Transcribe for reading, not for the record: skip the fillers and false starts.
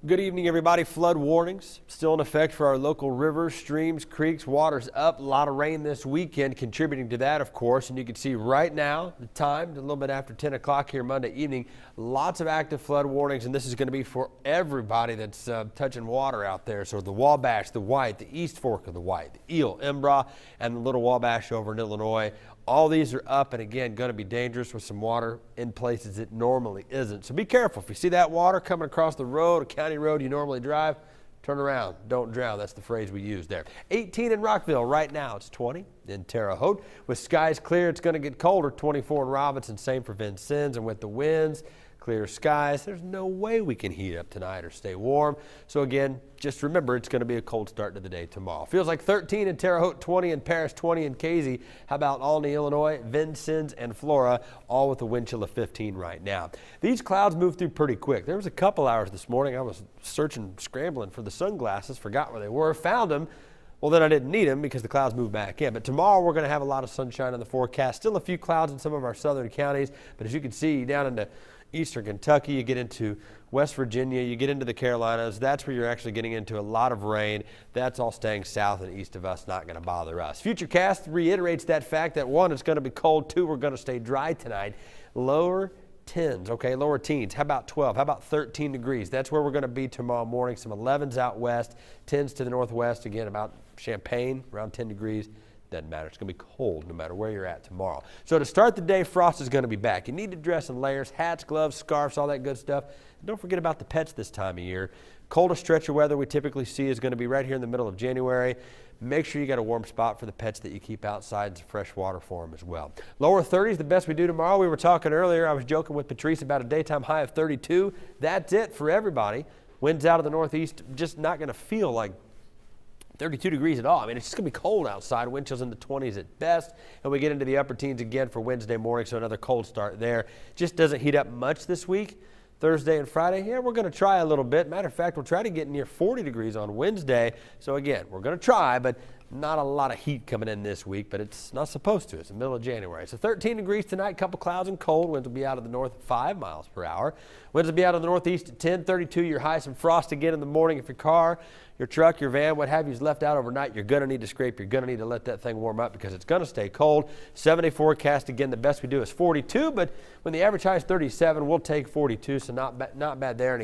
Good evening, everybody. Flood warnings still in effect for our local rivers, streams, creeks. Water's up. A lot of rain this weekend contributing to that, of course. And you can see right now the time, a little bit after 10 o'clock here Monday evening, lots of active flood warnings. And this is going to be for everybody that's touching water out there. So the Wabash, the White, the East Fork of the White, the Eel, Embra, and the Little Wabash over in Illinois. All these are up and again going to be dangerous with some water in places it normally isn't. So be careful. If you see that water coming across the road, a county road you normally drive, turn around. Don't drown. That's the phrase we use there. 18 in Rockville right now. It's 20 in Terre Haute. With skies clear, it's going to get colder. 24 in Robinson. Same for Vincennes. And with the winds, clear skies, there's no way we can heat up tonight or stay warm. So again, just remember it's going to be a cold start to the day tomorrow. Feels like 13 in Terre Haute, 20 in Paris, 20 in Casey. How about Albany, Illinois, Vincennes, and Flora, all with a wind chill of 15 right now. These clouds move through pretty quick. There was a couple hours this morning I was searching, scrambling for the sunglasses, forgot where they were, found them. Well, then I didn't need them because the clouds moved back in. But tomorrow we're going to have a lot of sunshine in the forecast. Still a few clouds in some of our southern counties, but as you can see down into eastern Kentucky, you get into West Virginia, you get into the Carolinas, that's where you're actually getting into a lot of rain. That's all staying south and east of us, not going to bother us. Futurecast reiterates that fact that one, it's going to be cold, two, we're going to stay dry tonight. Lower teens, okay, lower teens. How about 12? How about 13 degrees? That's where we're going to be tomorrow morning. Some 11s out west, 10s to the northwest, again about Champaign, around 10 degrees. Doesn't matter. It's going to be cold no matter where you're at tomorrow. So to start the day, frost is going to be back. You need to dress in layers, hats, gloves, scarves, all that good stuff. And don't forget about the pets this time of year. Coldest stretch of weather we typically see is going to be right here in the middle of January. Make sure you got a warm spot for the pets that you keep outside and some fresh water for them as well. Lower 30s, the best we do tomorrow. We were talking earlier, I was joking with Patrice about a daytime high of 32. That's it for everybody. Winds out of the northeast, just not going to feel like 32 degrees at all. I mean, it's just going to be cold outside. Wind chills in the 20s at best. And we get into the upper teens again for Wednesday morning, so another cold start there. Just doesn't heat up much this week. Thursday and Friday, yeah, we're going to try a little bit. Matter of fact, we'll try to get near 40 degrees on Wednesday. So again, we're going to try, but not a lot of heat coming in this week, but it's not supposed to. It's the middle of January. So 13 degrees tonight, couple clouds and cold. Winds will be out of the north at 5 miles per hour. Winds will be out of the northeast at 10, 32. Your high, some frost again in the morning. If your car, your truck, your van, what have you is left out overnight, you're going to need to scrape. You're going to need to let that thing warm up because it's going to stay cold. 7-day forecast, again, the best we do is 42, but when the average high is 37, we'll take 42, so not bad there. And